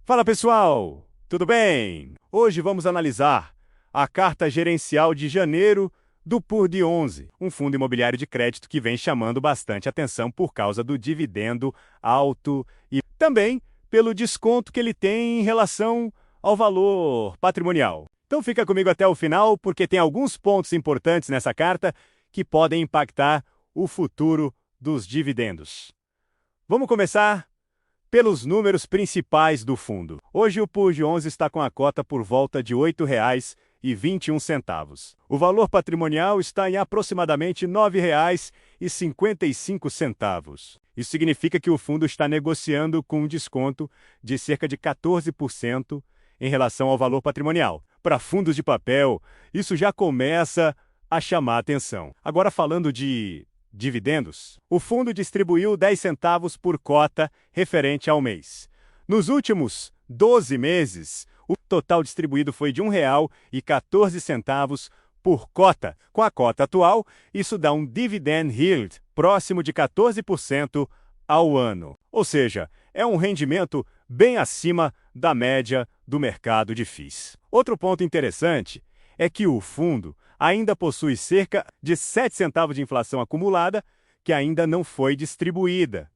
Fala pessoal, tudo bem? Hoje vamos analisar a carta gerencial de janeiro do PURD 11, um fundo imobiliário de crédito que vem chamando bastante atenção por causa do dividendo alto e também pelo desconto que ele tem em relação ao valor patrimonial. Então fica comigo até o final porque tem alguns pontos importantes nessa carta que podem impactar o futuro dos dividendos. Vamos começar pelos números principais do fundo. Hoje o PURD 11 está com a cota por volta de R$ 8,21. O valor patrimonial está em aproximadamente R$ 9,55. Isso significa que o fundo está negociando com um desconto de cerca de 14% em relação ao valor patrimonial. Para fundos de papel, isso já começa a chamar atenção. Agora falando de dividendos, o fundo distribuiu 10 centavos por cota referente ao mês. Nos últimos 12 meses, o total distribuído foi de R$ 1,14 por cota. Com a cota atual, isso dá um dividend yield próximo de 14% ao ano. Ou seja, é um rendimento bem acima da média do mercado de FIIs. Outro ponto interessante é que o fundo ainda possui cerca de 7 centavos de inflação acumulada que ainda não foi distribuída.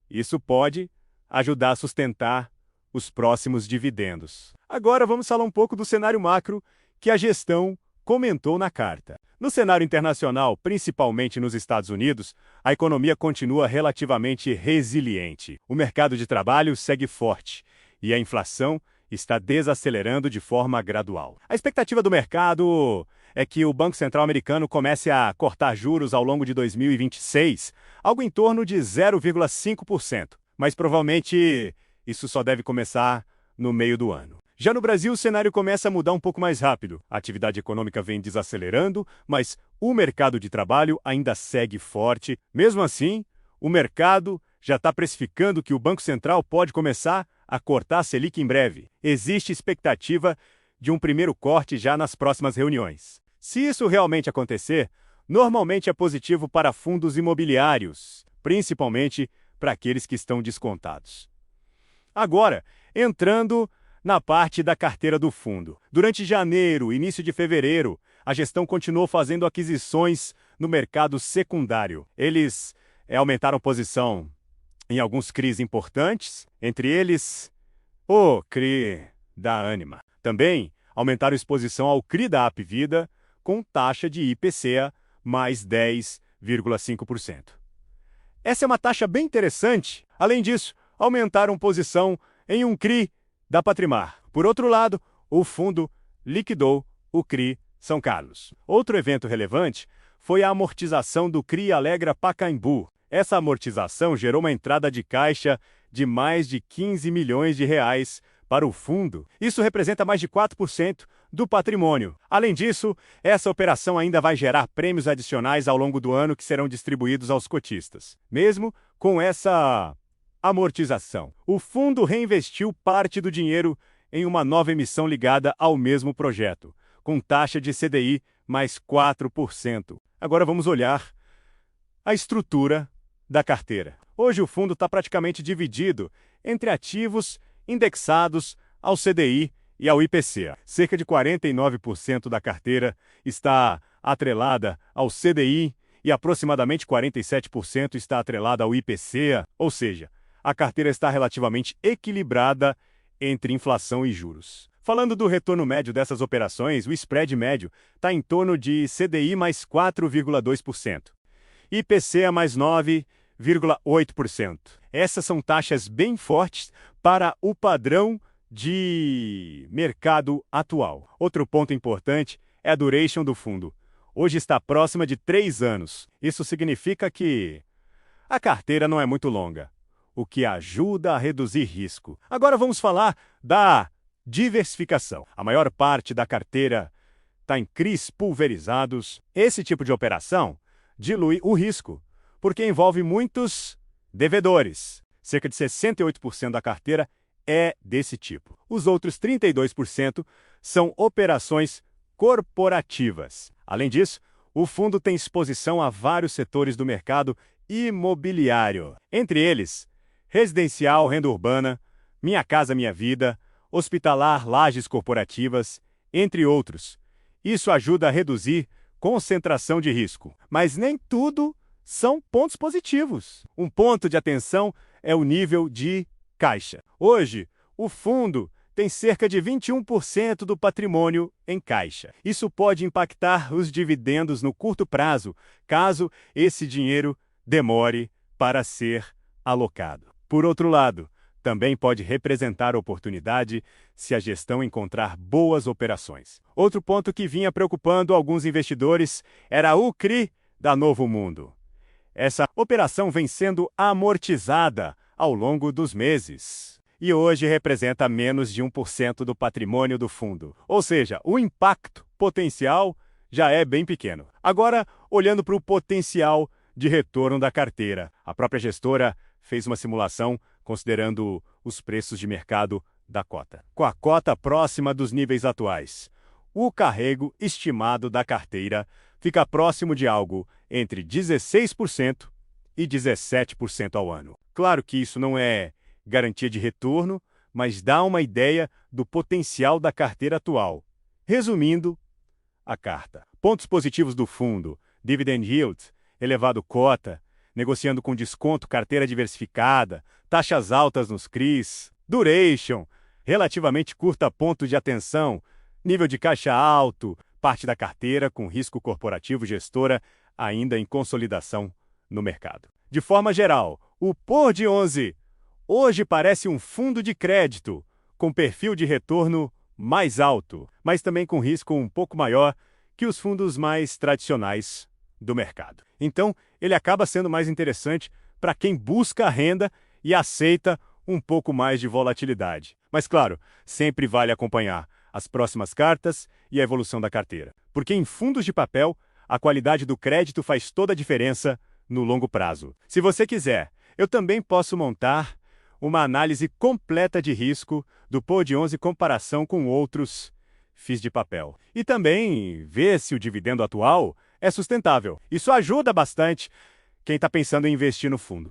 Isso pode ajudar a sustentar os próximos dividendos. Agora vamos falar um pouco do cenário macro que a gestão comentou na carta. No cenário internacional, principalmente nos Estados Unidos, a economia continua relativamente resiliente. O mercado de trabalho segue forte e a inflação está desacelerando de forma gradual. A expectativa do mercado é que o Banco Central americano comece a cortar juros ao longo de 2026, algo em torno de 0,5%, mas provavelmente isso só deve começar no meio do ano. Já no Brasil, o cenário começa a mudar um pouco mais rápido. A atividade econômica vem desacelerando, mas o mercado de trabalho ainda segue forte. Mesmo assim, o mercado já está precificando que o Banco Central pode começar a cortar a Selic em breve. Existe expectativa de um primeiro corte já nas próximas reuniões. Se isso realmente acontecer, normalmente é positivo para fundos imobiliários, principalmente para aqueles que estão descontados. Agora, entrando na parte da carteira do fundo. Durante janeiro e início de fevereiro, a gestão continuou fazendo aquisições no mercado secundário. Eles aumentaram posição em alguns CRIs importantes, entre eles o CRI da Ânima. Também aumentaram exposição ao CRI da Apvida com taxa de IPCA mais 10,5%. Essa é uma taxa bem interessante. Além disso, aumentaram posição em um CRI da Patrimar. Por outro lado, o fundo liquidou o CRI São Carlos. Outro evento relevante foi a amortização do CRI Alegra Pacaembu. Essa amortização gerou uma entrada de caixa de mais de 15 milhões de reais para o fundo. Isso representa mais de 4% do patrimônio. Além disso, essa operação ainda vai gerar prêmios adicionais ao longo do ano que serão distribuídos aos cotistas. Mesmo com essa amortização, o fundo reinvestiu parte do dinheiro em uma nova emissão ligada ao mesmo projeto, com taxa de CDI mais 4%. Agora vamos olhar a estrutura da carteira. Hoje o fundo está praticamente dividido entre ativos indexados ao CDI e ao IPCA. Cerca de 49% da carteira está atrelada ao CDI e aproximadamente 47% está atrelada ao IPCA, ou seja, a carteira está relativamente equilibrada entre inflação e juros. Falando do retorno médio dessas operações, o spread médio está em torno de CDI mais 4,2%. IPCA mais 9,8%. Essas são taxas bem fortes para o padrão de mercado atual. Outro ponto importante é a duration do fundo. Hoje está próxima de 3 anos. Isso significa que a carteira não é muito longa, o que ajuda a reduzir risco. Agora vamos falar da diversificação. A maior parte da carteira está em CRIs pulverizados. Esse tipo de operação dilui o risco, porque envolve muitos devedores. Cerca de 68% da carteira é desse tipo. Os outros 32% são operações corporativas. Além disso, o fundo tem exposição a vários setores do mercado imobiliário, entre eles residencial, renda urbana, Minha Casa Minha Vida, Hospitalar Lajes Corporativas, entre outros. Isso ajuda a reduzir concentração de risco. Mas nem tudo são pontos positivos. Um ponto de atenção é o nível de caixa. Hoje, o fundo tem cerca de 21% do patrimônio em caixa. Isso pode impactar os dividendos no curto prazo, caso esse dinheiro demore para ser alocado. Por outro lado, também pode representar oportunidade se a gestão encontrar boas operações. Outro ponto que vinha preocupando alguns investidores era o CRI da Novo Mundo. Essa operação vem sendo amortizada ao longo dos meses e hoje representa menos de 1% do patrimônio do fundo. Ou seja, o impacto potencial já é bem pequeno. Agora, olhando para o potencial de retorno da carteira, a própria gestora fez uma simulação considerando os preços de mercado da cota. Com a cota próxima dos níveis atuais, o carrego estimado da carteira fica próximo de algo entre 16% e 17% ao ano. Claro que isso não é garantia de retorno, mas dá uma ideia do potencial da carteira atual. Resumindo, a carta. Pontos positivos do fundo: dividend yield, elevado cota, negociando com desconto, carteira diversificada, taxas altas nos CRIs, duration, relativamente curta ponto de atenção, nível de caixa alto, parte da carteira com risco corporativo gestora ainda em consolidação no mercado. De forma geral, o Por de 11 hoje parece um fundo de crédito com perfil de retorno mais alto, mas também com risco um pouco maior que os fundos mais tradicionais do mercado. Então, ele acaba sendo mais interessante para quem busca renda e aceita um pouco mais de volatilidade. Mas, claro, sempre vale acompanhar as próximas cartas e a evolução da carteira. Porque em fundos de papel, a qualidade do crédito faz toda a diferença no longo prazo. Se você quiser, eu também posso montar uma análise completa de risco do Por de 11 em comparação com outros FIIs de papel. E também ver se o dividendo atual é sustentável. Isso ajuda bastante quem está pensando em investir no fundo.